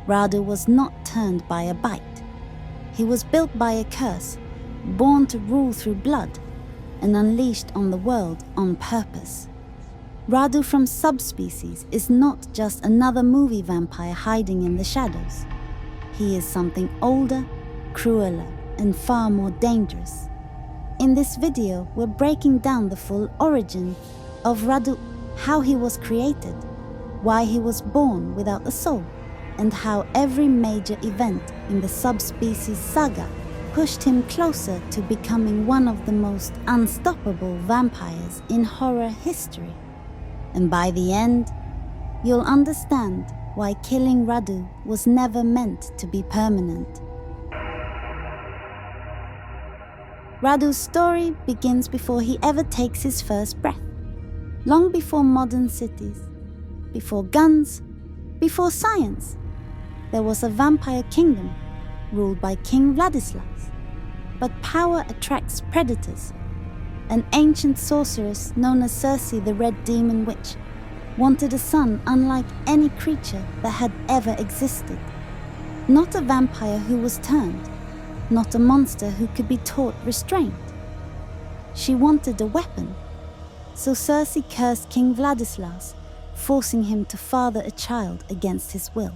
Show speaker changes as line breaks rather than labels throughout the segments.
Radu was not turned by a bite. He was built by a curse, born to rule through blood, and unleashed on the world on purpose. Radu from Subspecies is not just another movie vampire hiding in the shadows. He is something older, crueler, and far more dangerous. In this video, we're breaking down the full origin of Radu, how he was created, why he was born without a soul, and how every major event in the Subspecies saga pushed him closer to becoming one of the most unstoppable vampires in horror history. And by the end, you'll understand why killing Radu was never meant to be permanent. Radu's story begins before he ever takes his first breath, long before modern cities, before guns, before science. There was a vampire kingdom ruled by King Vladislas. But power attracts predators. An ancient sorceress known as Circe the Red Demon Witch wanted a son unlike any creature that had ever existed. Not a vampire who was turned, not a monster who could be taught restraint. She wanted a weapon. So Circe cursed King Vladislas, forcing him to father a child against his will.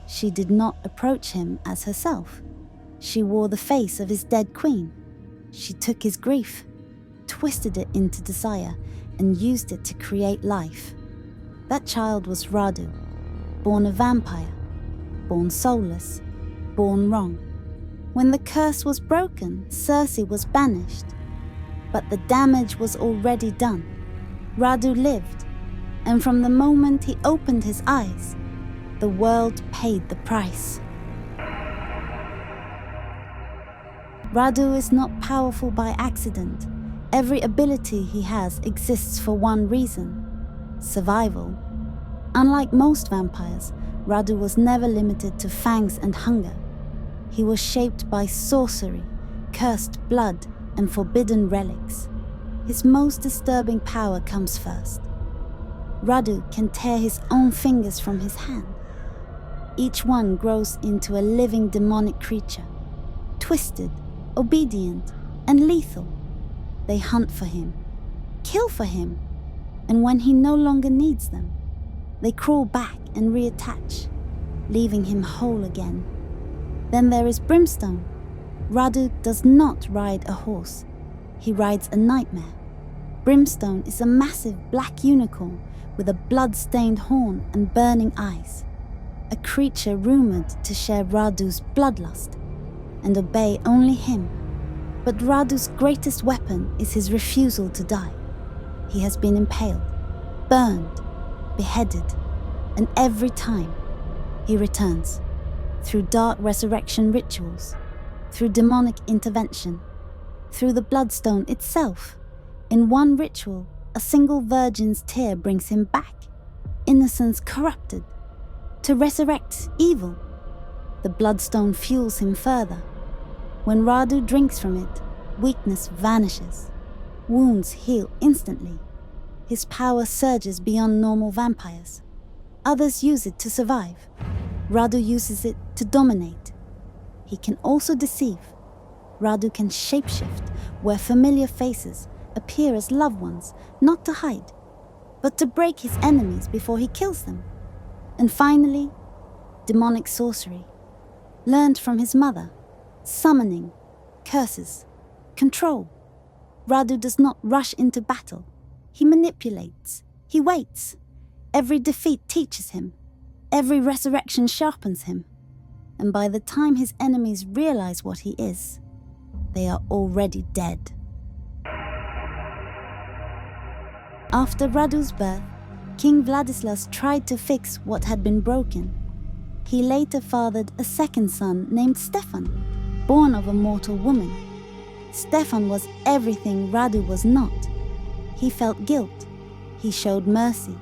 She did not approach him as herself. She wore the face of his dead queen. She took his grief, twisted it into desire, and used it to create life. That child was Radu, born a vampire, born soulless, born wrong. When the curse was broken, Circe was banished. But the damage was already done. Radu lived, and from the moment he opened his eyes, the world paid the price. Radu is not powerful by accident. Every ability he has exists for one reason: survival. Unlike most vampires, Radu was never limited to fangs and hunger. He was shaped by sorcery, cursed blood, and forbidden relics. His most disturbing power comes first. Radu can tear his own fingers from his hand. Each one grows into a living demonic creature, twisted, obedient, and lethal. They hunt for him, kill for him, and when he no longer needs them, they crawl back and reattach, leaving him whole again. Then there is Brimstone. Radu does not ride a horse. He rides a nightmare. Brimstone is a massive black unicorn with a blood-stained horn and burning eyes. A creature rumored to share Radu's bloodlust and obey only him. But Radu's greatest weapon is his refusal to die. He has been impaled, burned, beheaded, and every time he returns, through dark resurrection rituals, through demonic intervention, through the bloodstone itself. In one ritual, a single virgin's tear brings him back, innocence corrupted, to resurrect evil. The bloodstone fuels him further. When Radu drinks from it, weakness vanishes. Wounds heal instantly. His power surges beyond normal vampires. Others use it to survive. Radu uses it to dominate. He can also deceive. Radu can shapeshift, where familiar faces appear as loved ones, not to hide, but to break his enemies before he kills them. And finally, demonic sorcery, learned from his mother, summoning, curses, control. Radu does not rush into battle. He manipulates. He waits. Every defeat teaches him. Every resurrection sharpens him. And by the time his enemies realize what he is, they are already dead. After Radu's birth, King Vladislas tried to fix what had been broken. He later fathered a second son named Stefan, born of a mortal woman. Stefan was everything Radu was not. He felt guilt. He showed mercy.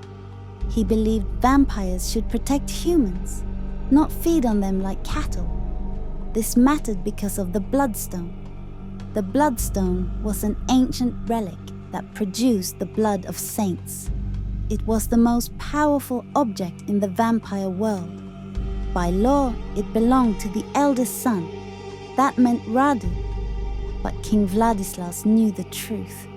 He believed vampires should protect humans, not feed on them like cattle. This mattered because of the Bloodstone. The Bloodstone was an ancient relic that produced the blood of saints. It was the most powerful object in the vampire world. By law, it belonged to the eldest son. That meant Radu. But King Vladislas knew the truth.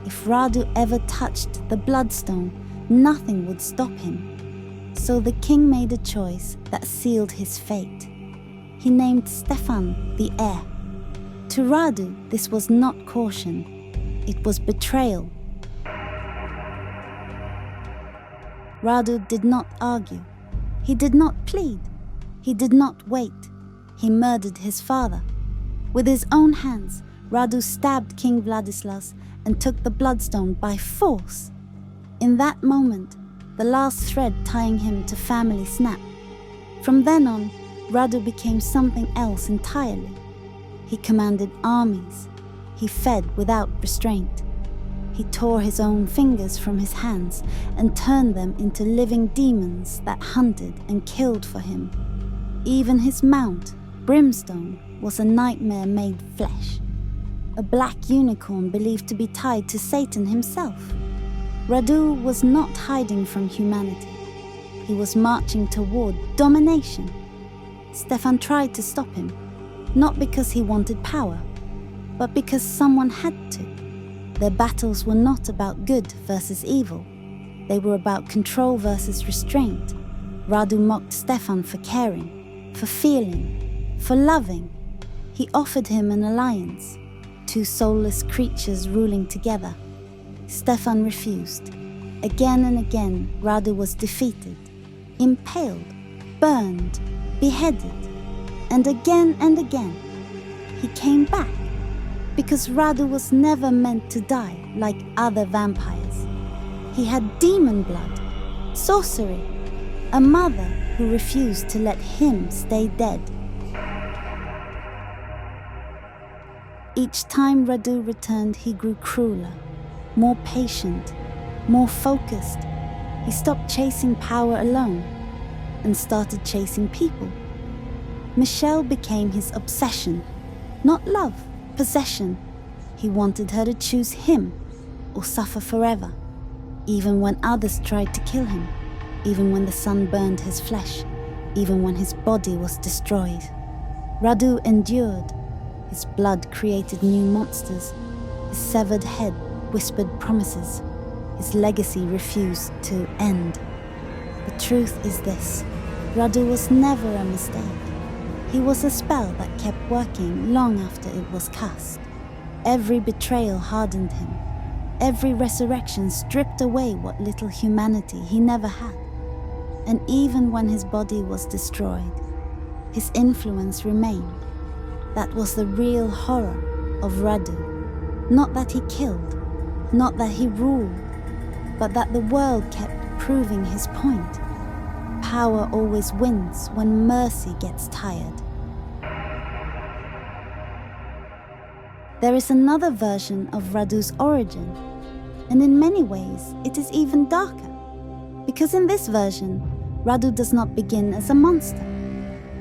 If Radu ever touched the bloodstone, nothing would stop him. So the king made a choice that sealed his fate. He named Stefan the heir. To Radu, this was not caution. It was betrayal. Radu did not argue. He did not plead. He did not wait. He murdered his father. With his own hands, Radu stabbed King Vladislas and took the bloodstone by force. In that moment, the last thread tying him to family snapped. From then on, Radu became something else entirely. He commanded armies. He fed without restraint. He tore his own fingers from his hands and turned them into living demons that hunted and killed for him. Even his mount, Brimstone, was a nightmare made flesh. A black unicorn believed to be tied to Satan himself. Radu was not hiding from humanity. He was marching toward domination. Stefan tried to stop him, not because he wanted power, but because someone had to. Their battles were not about good versus evil. They were about control versus restraint. Radu mocked Stefan for caring, for feeling, for loving. He offered him an alliance, two soulless creatures ruling together. Stefan refused. Again and again, Radu was defeated, impaled, burned, beheaded. And again, he came back. Because Radu was never meant to die like other vampires. He had demon blood, sorcery, a mother who refused to let him stay dead. Each time Radu returned, he grew crueler, more patient, more focused. He stopped chasing power alone and started chasing people. Michelle became his obsession, not love. Possession. He wanted her to choose him or suffer forever, even when others tried to kill him, even when the sun burned his flesh, even when his body was destroyed. Radu endured. His blood created new monsters. His severed head whispered promises. His legacy refused to end. The truth is this: Radu was never a mistake. He was a spell that kept working long after it was cast. Every betrayal hardened him. Every resurrection stripped away what little humanity he never had. And even when his body was destroyed, his influence remained. That was the real horror of Radu. Not that he killed, not that he ruled, but that the world kept proving his point. Power always wins when mercy gets tired. There is another version of Radu's origin, and in many ways it is even darker. Because in this version, Radu does not begin as a monster.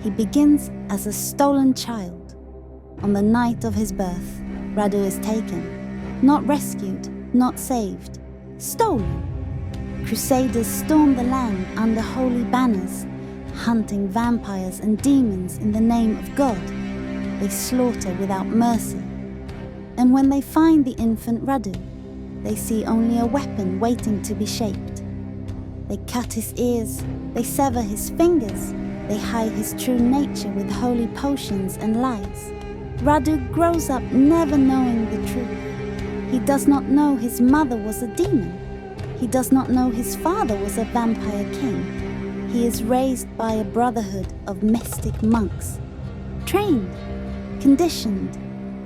He begins as a stolen child. On the night of his birth, Radu is taken, not rescued, not saved, stolen. Crusaders storm the land under holy banners, hunting vampires and demons in the name of God. They slaughter without mercy. And when they find the infant Radu, they see only a weapon waiting to be shaped. They cut his ears, they sever his fingers, they hide his true nature with holy potions and lies. Radu grows up never knowing the truth. He does not know his mother was a demon. He does not know his father was a vampire king. He is raised by a brotherhood of mystic monks, trained, conditioned,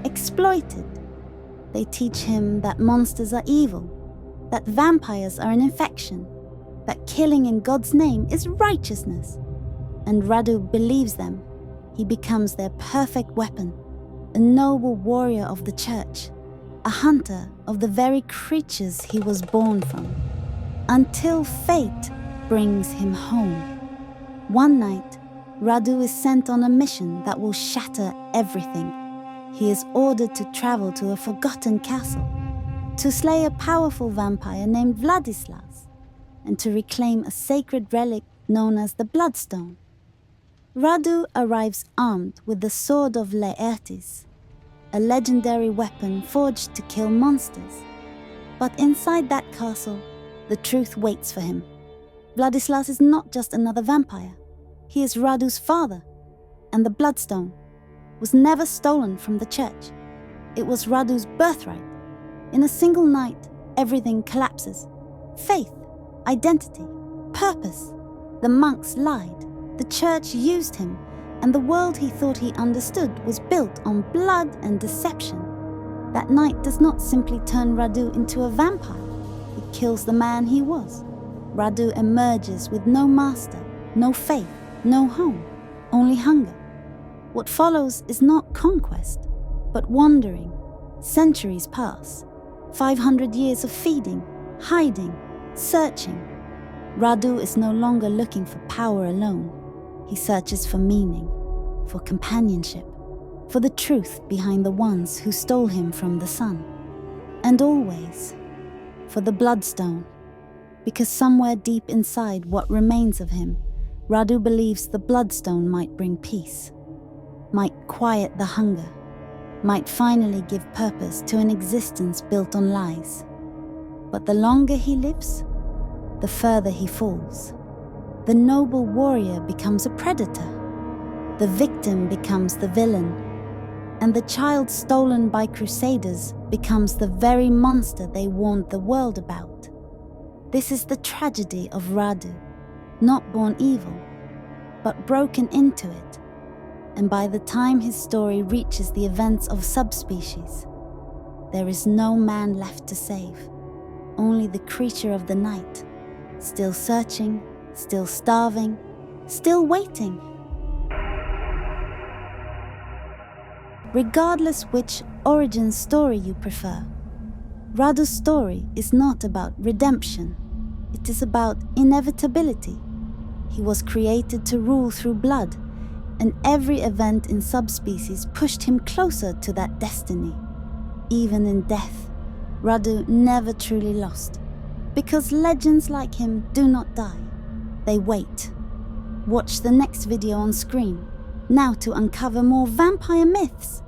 exploited. They teach him that monsters are evil, that vampires are an infection, that killing in God's name is righteousness. And Radu believes them. He becomes their perfect weapon, a noble warrior of the church, a hunter of the very creatures he was born from, until fate brings him home. One night, Radu is sent on a mission that will shatter everything. He is ordered to travel to a forgotten castle, to slay a powerful vampire named Vladislas, and to reclaim a sacred relic known as the Bloodstone. Radu arrives armed with the Sword of Laertes, a legendary weapon forged to kill monsters. But inside that castle, the truth waits for him. Vladislas is not just another vampire. He is Radu's father, and the Bloodstone was never stolen from the church. It was Radu's birthright. In a single night, everything collapses. Faith, identity, purpose. The monks lied. The church used him, and the world he thought he understood was built on blood and deception. That night does not simply turn Radu into a vampire. It kills the man he was. Radu emerges with no master, no faith, no home, only hunger. What follows is not conquest, but wandering. Centuries pass. 500 years of feeding, hiding, searching. Radu is no longer looking for power alone. He searches for meaning, for companionship, for the truth behind the ones who stole him from the sun. And always, for the Bloodstone, because somewhere deep inside what remains of him, Radu believes the Bloodstone might bring peace, might quiet the hunger, might finally give purpose to an existence built on lies. But the longer he lives, the further he falls. The noble warrior becomes a predator. The victim becomes the villain. And the child stolen by crusaders becomes the very monster they warned the world about. This is the tragedy of Radu, not born evil, but broken into it. And by the time his story reaches the events of Subspecies, there is no man left to save, only the creature of the night, still searching, still starving, still waiting. Regardless which origin story you prefer, Radu's story is not about redemption. It is about inevitability. He was created to rule through blood, and every event in Subspecies pushed him closer to that destiny. Even in death, Radu never truly lost, because legends like him do not die. They wait. Watch the next video on screen, now to uncover more vampire myths.